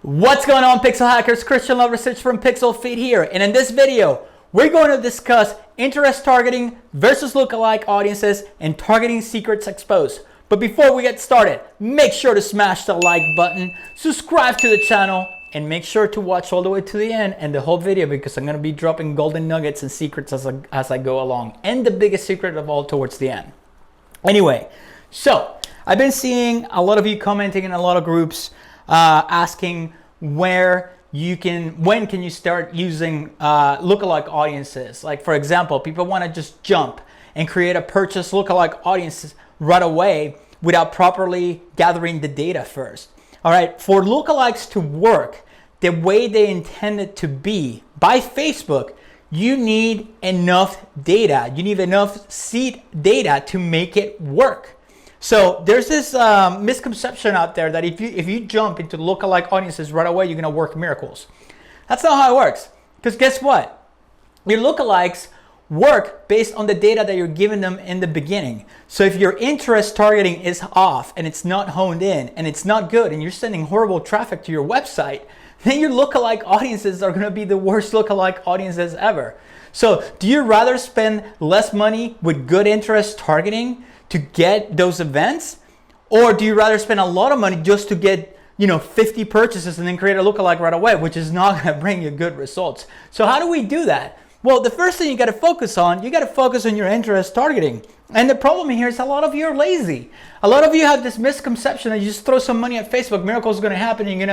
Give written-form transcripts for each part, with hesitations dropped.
What's going on, Pixel Hackers? Christian Lovrecich from PixlFeed here, and in this video we're going to discuss interest targeting versus lookalike audiences and targeting secrets exposed. But before we get started, make sure to smash the like button, subscribe to the channel, and make sure to watch all the way to the end and the whole video, because I'm going to be dropping golden nuggets and secrets as I go along, and the biggest secret of all towards the end. Anyway, so I've been seeing a lot of you commenting in a lot of groups asking when can you start using lookalike audiences. Like, for example, people want to just jump and create a purchase lookalike audiences right away without properly gathering the data first. All right, for lookalikes to work the way they intended to be by Facebook, you need enough data. You need enough seed data to make it work. So there's this misconception out there that if you jump into lookalike audiences right away, you're gonna work miracles. That's not how it works. Because guess what? Your lookalikes work based on the data that you're giving them in the beginning. So if your interest targeting is off and it's not honed in and it's not good and you're sending horrible traffic to your website, then your lookalike audiences are gonna be the worst lookalike audiences ever. So do you rather spend less money with good interest targeting to get those events, or do you rather spend a lot of money just to get 50 purchases and then create a lookalike right away, which is not going to bring you good results? So how do we do that? Well, the first thing you got to focus on your interest targeting. And the problem here is a lot of you are lazy. A lot of you have this misconception that you just throw some money at Facebook, miracles are going to happen, and you're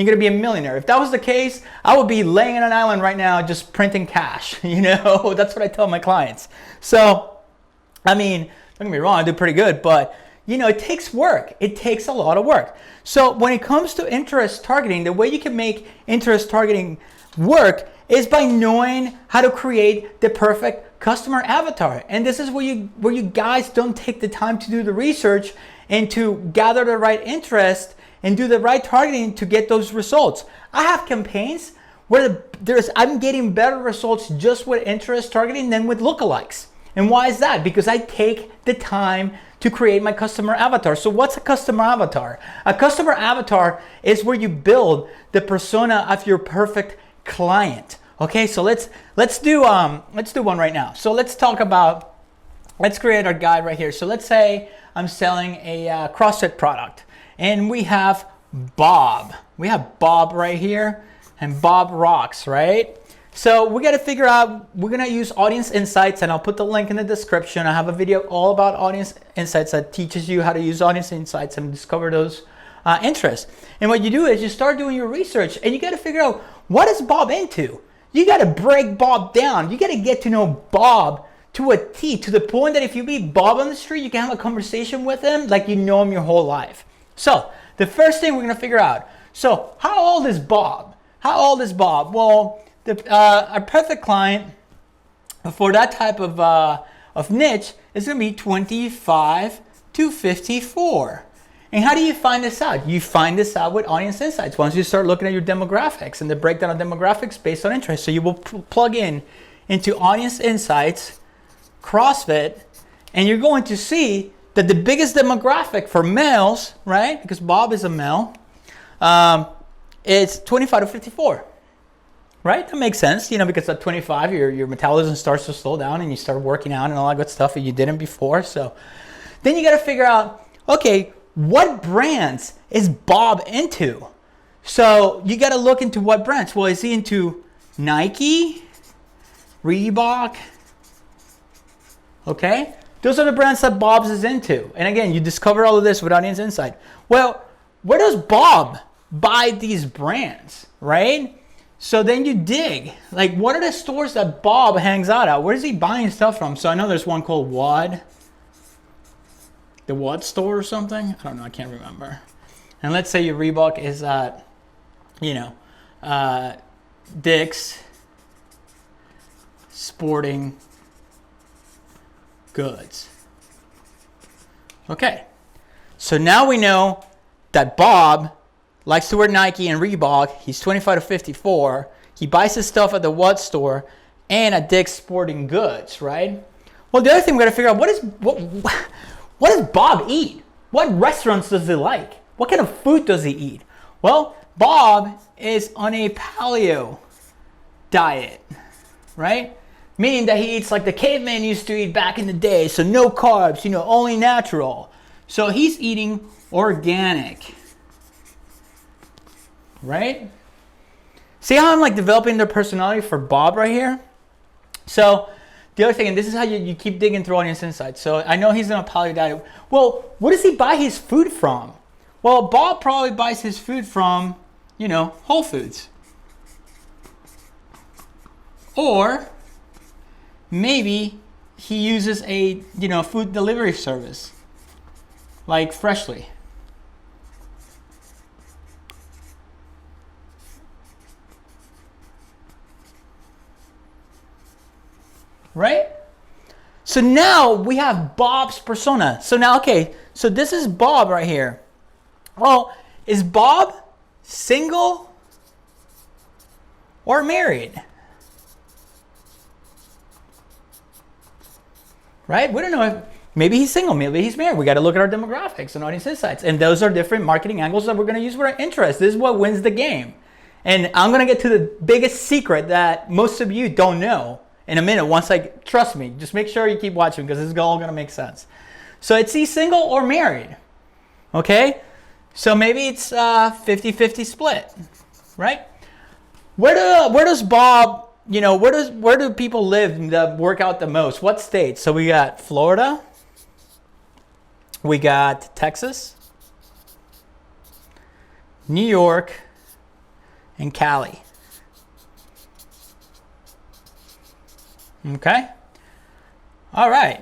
gonna be a millionaire. If that was the case, I would be laying on an island right now just printing cash. That's what I tell my clients. So, I mean, don't get me wrong, I do pretty good, but it takes work. It takes a lot of work. So when it comes to interest targeting, the way you can make interest targeting work is by knowing how to create the perfect customer avatar. And this is where you guys don't take the time to do the research and to gather the right interest and do the right targeting to get those results. I have campaigns where I'm getting better results just with interest targeting than with lookalikes. And why is that? Because I take the time to create my customer avatar. So what's a customer avatar? A customer avatar is where you build the persona of your perfect client. Okay, so let's do one right now. So let's create our guide right here. So let's say I'm selling a CrossFit product, and we have Bob. We have Bob right here, and Bob rocks, right? So we got to figure out, we're going to use audience insights, and I'll put the link in the description. I have a video all about audience insights that teaches you how to use audience insights and discover those interests. And what you do is you start doing your research, and you got to figure out, what is Bob into? You got to break Bob down. You got to get to know Bob to a T, to the point that if you meet Bob on the street, you can have a conversation with him like you know him your whole life. So the first thing we're going to figure out, so how old is Bob? How old is Bob? Well, our perfect client for that type of niche is going to be 25 to 54. And how do you find this out? You find this out with audience insights. Once you start looking at your demographics and the breakdown of demographics based on interest. So you will plug into audience insights, CrossFit, and you're going to see that the biggest demographic for males, right, because Bob is a male, is 25 to 54. Right? That makes sense, because at 25, your metabolism starts to slow down and you start working out and all that good stuff that you didn't before. So then you got to figure out, okay, what brands is Bob into? So you got to look into what brands. Well, is he into Nike, Reebok? Okay, those are the brands that Bob's is into. And again, you discover all of this with audience insight. Well, where does Bob buy these brands, right? So then you dig, like, what are the stores that Bob hangs out at? Where is he buying stuff from? So I know there's one called WOD, the WOD store or something. I don't know, I can't remember. And let's say your Reebok is at, Dick's Sporting Goods. Okay, so now we know that Bob likes to wear Nike and Reebok. He's 25 to 54. He buys his stuff at the WOD store and at Dick's Sporting Goods, right? Well, the other thing we got to figure out, what does Bob eat? What restaurants does he like? What kind of food does he eat? Well, Bob is on a paleo diet, right? Meaning that he eats like the caveman used to eat back in the day. So no carbs, you know, only natural. So he's eating organic, right? See how I'm like developing their personality for Bob right here? So the other thing, and this is how you keep digging through audience insights. So I know he's on a paleo diet. Well, what does he buy his food from? Well, Bob probably buys his food from, you know, Whole Foods. Or maybe he uses a, you know, food delivery service like Freshly. Right? So now we have Bob's persona. So now, okay, so this is Bob right here. Well, is Bob single or married? Right? We don't know if maybe he's single, maybe he's married. We got to look at our demographics and audience insights. And those are different marketing angles that we're going to use for our interest. This is what wins the game. And I'm going to get to the biggest secret that most of you don't know in a minute. Once trust me, just make sure you keep watching because this is all going to make sense. So it's he single or married? Okay? So maybe it's 50-50 split, right? Where does Bob, you know, where do people live that work out the most? What states? So we got Florida, we got Texas, New York, and Cali. Okay? All right.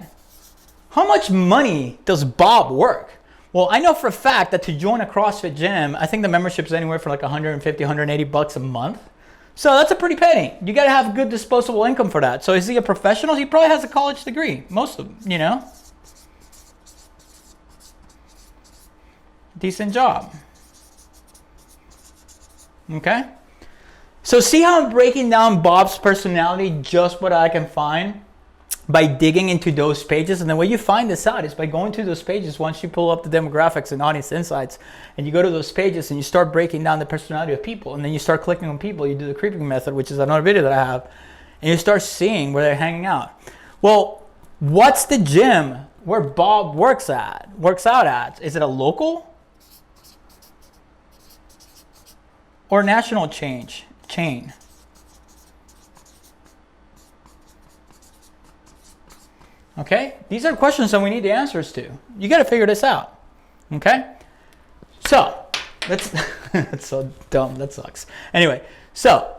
How much money does Bob work? Well, I know for a fact that to join a CrossFit gym, I think the membership is anywhere from like 150, 180 bucks a month. So that's a pretty penny. You got to have good disposable income for that. So is he a professional? He probably has a college degree. Most of them, you know. Decent job. Okay. So see how I'm breaking down Bob's personality, just what I can find by digging into those pages. And the way you find this out is by going to those pages. Once you pull up the demographics and audience insights and you go to those pages and you start breaking down the personality of people, and then you start clicking on people, you do the creeping method, which is another video that I have, and you start seeing where they're hanging out. Well, what's the gym where Bob works out at? Is it a local or national chain? Okay, these are questions that we need the answers to. You got to figure this out. Okay, so that's that's so dumb. That sucks. Anyway, so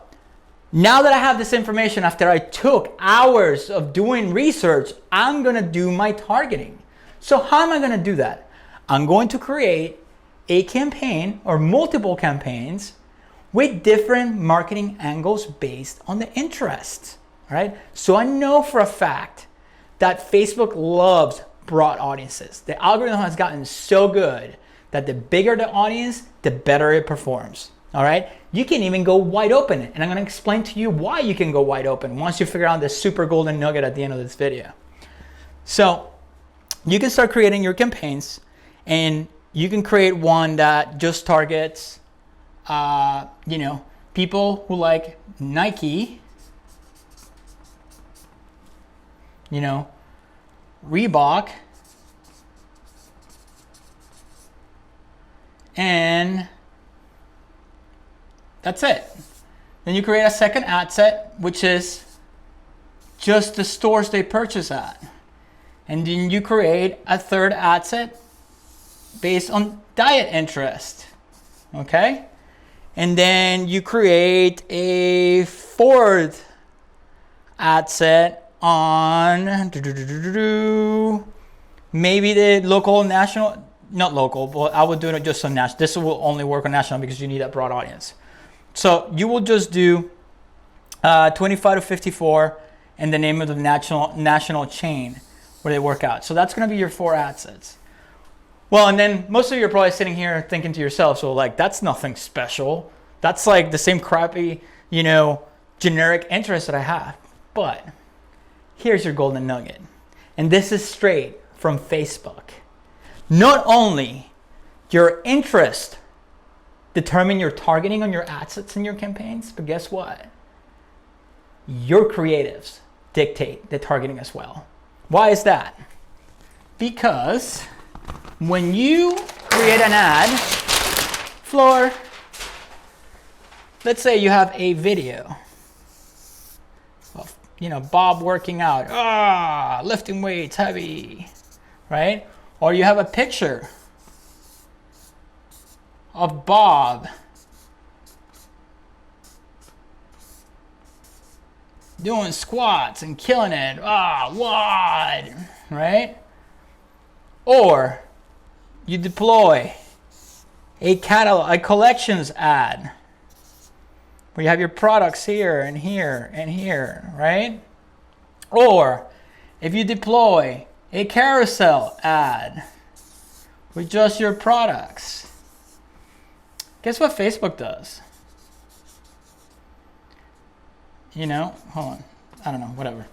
now that I have this information, after I took hours of doing research, I'm gonna do my targeting. So how am I gonna do that? I'm going to create a campaign or multiple campaigns with different marketing angles based on the interests. All right. So I know for a fact that Facebook loves broad audiences. The algorithm has gotten so good that the bigger the audience, the better it performs. All right. You can even go wide open. And I'm going to explain to you why you can go wide open once you figure out the super golden nugget at the end of this video. So you can start creating your campaigns, and you can create one that just targets, you know, people who like Nike, you know, Reebok, and that's it. Then you create a second ad set, which is just the stores they purchase at. And then you create a third ad set based on diet interest. Okay? And then you create a fourth ad set on maybe the local, national, not local, but I would do it just on national. This will only work on national because you need a broad audience. So you will just do 25 to 54 and the name of the national chain where they work out. So that's going to be your 4 ad sets. Well, and then most of you are probably sitting here thinking to yourself, so like, that's nothing special. That's like the same crappy, you know, generic interest that I have. But here's your golden nugget. And this is straight from Facebook. Not only your interest determine your targeting on your assets and your campaigns, but guess what? Your creatives dictate the targeting as well. Why is that? Because when you create an ad, Floor, let's say you have a video of, Bob working out, lifting weights heavy, right? Or you have a picture of Bob doing squats and killing it. What? Right? Or you deploy a catalog, a collections ad where you have your products here and here and here, right? Or if you deploy a carousel ad with just your products, guess what Facebook does? Hold on. I don't know, whatever.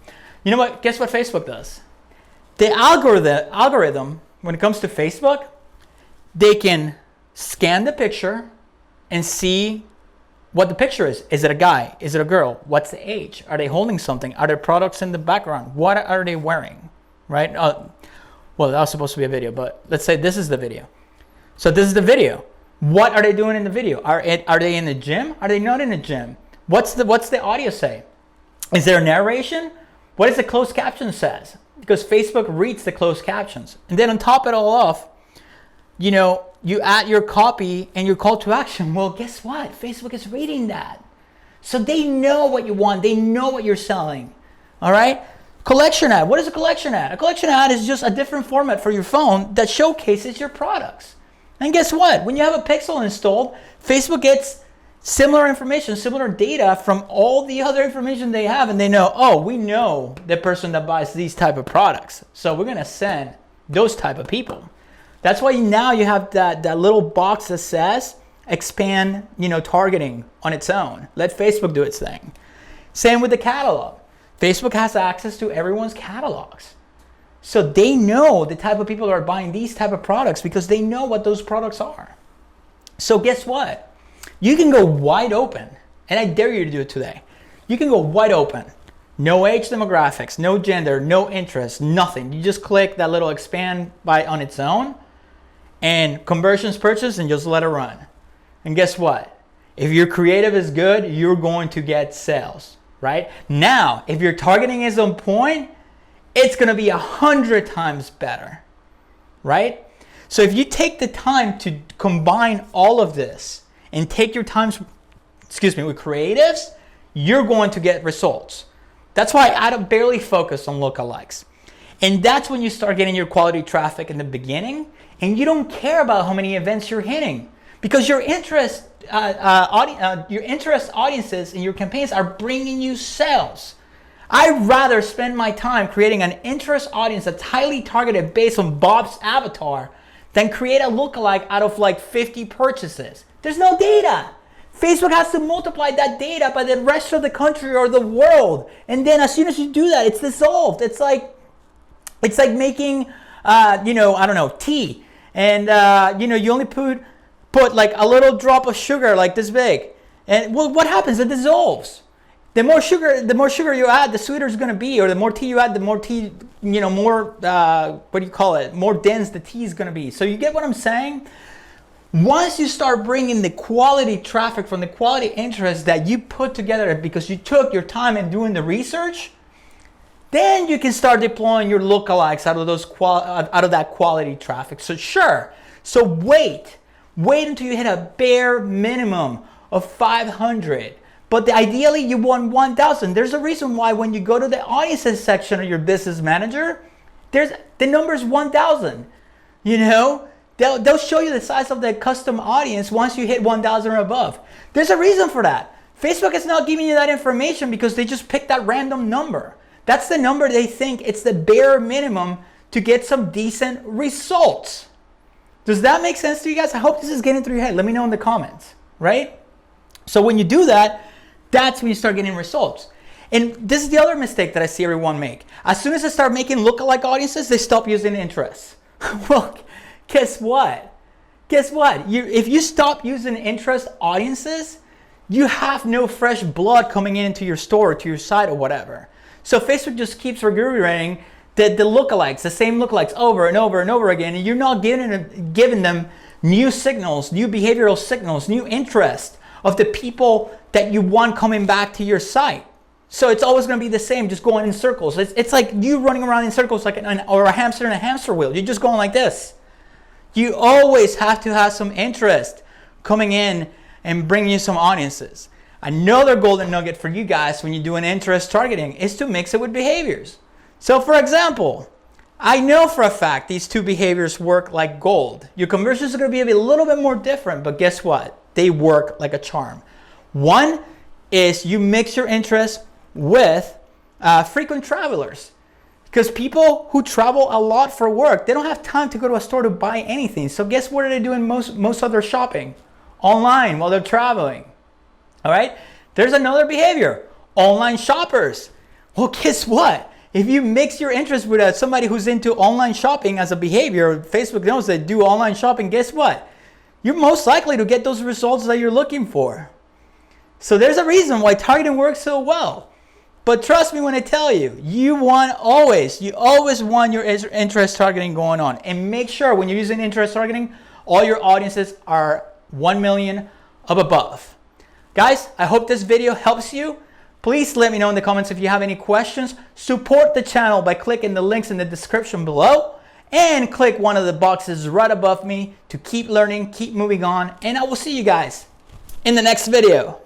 You know what? Guess what Facebook does? The algorithm, when it comes to Facebook, they can scan the picture and see what the picture is. Is it a guy? Is it a girl? What's the age? Are they holding something? Are there products in the background? What are they wearing? Right? Well, that was supposed to be a video, but let's say this is the video. So this is the video. What are they doing in the video? Are they in the gym? Are they not in the gym? What's the audio say? Is there a narration? What does the closed caption says? Because Facebook reads the closed captions. And then on top of it all off, you add your copy and your call to action. Well, guess what? Facebook is reading that. So they know what you want. They know what you're selling. All right? Collection ad. What is a collection ad? A collection ad is just a different format for your phone that showcases your products. And guess what? When you have a Pixel installed, Facebook gets similar information, similar data from all the other information they have, and they know, we know the person that buys these type of products. So we're going to send those type of people. That's why now you have that little box that says expand, targeting on its own. Let Facebook do its thing. Same with the catalog. Facebook has access to everyone's catalogs. So they know the type of people that are buying these type of products because they know what those products are. So guess what? You can go wide open, and I dare you to do it today. You can go wide open. No age demographics, no gender, no interest, nothing. You just click that little expand by on its own, and conversions purchase, and just let it run. And guess what? If your creative is good, you're going to get sales, right? Now, if your targeting is on point, it's going to be 100 times better, right? So if you take the time to combine all of this and take your time, with creatives, you're going to get results. That's why I barely focus on lookalikes. And that's when you start getting your quality traffic in the beginning, and you don't care about how many events you're hitting because your interest audiences and your campaigns are bringing you sales. I'd rather spend my time creating an interest audience that's highly targeted based on Bob's avatar than create a lookalike out of like 50 purchases. There's no data. Facebook has to multiply that data by the rest of the country or the world. And then as soon as you do that, it's dissolved. It's like making, tea. And, you only put like a little drop of sugar like this big. And well, what happens? It dissolves. The more sugar you add, the sweeter it's going to be. Or the more tea you add, the more tea, more dense the tea is going to be. So you get what I'm saying? Once you start bringing the quality traffic from the quality interest that you put together because you took your time in doing the research, then you can start deploying your lookalikes out of that quality traffic. So sure. So wait until you hit a bare minimum of 500. But ideally you want 1,000. There's a reason why when you go to the audiences section of your business manager, the number is 1,000. They'll show you the size of the custom audience once you hit 1,000 or above. There's a reason for that. Facebook is not giving you that information because they just picked that random number. That's the number they think it's the bare minimum to get some decent results. Does that make sense to you guys? I hope this is getting through your head. Let me know in the comments, right? So when you do that, that's when you start getting results. And this is the other mistake that I see everyone make. As soon as they start making lookalike audiences, they stop using interests. Well, guess what? guess what? If you stop using interest audiences, you have no fresh blood coming into your store, to your site, or whatever. So Facebook just keeps regurgitating the lookalikes, the same lookalikes over and over and over again, and you're not giving them new signals, new behavioral signals, new interest of the people that you want coming back to your site. So it's always going to be the same, just going in circles. It's like you running around in circles like or a hamster in a hamster wheel. You're just going like this. You always have to have some interest coming in and bringing you some audiences. Another golden nugget for you guys when you're doing interest targeting is to mix it with behaviors. So for example, I know for a fact these two behaviors work like gold. Your conversions are going to be a little bit more different, but guess what? They work like a charm. One is you mix your interest with frequent travelers. Because people who travel a lot for work, they don't have time to go to a store to buy anything. So guess what are they doing most of their shopping? Online while they're traveling. All right? There's another behavior. Online shoppers. Well, guess what? If you mix your interest with somebody who's into online shopping as a behavior, Facebook knows they do online shopping, guess what? You're most likely to get those results that you're looking for. So there's a reason why targeting works so well. But trust me when I tell you, you always want your interest targeting going on. And make sure when you're using interest targeting, all your audiences are 1 million up above. Guys, I hope this video helps you. Please let me know in the comments if you have any questions. Support the channel by clicking the links in the description below and click one of the boxes right above me to keep learning, keep moving on, and I will see you guys in the next video.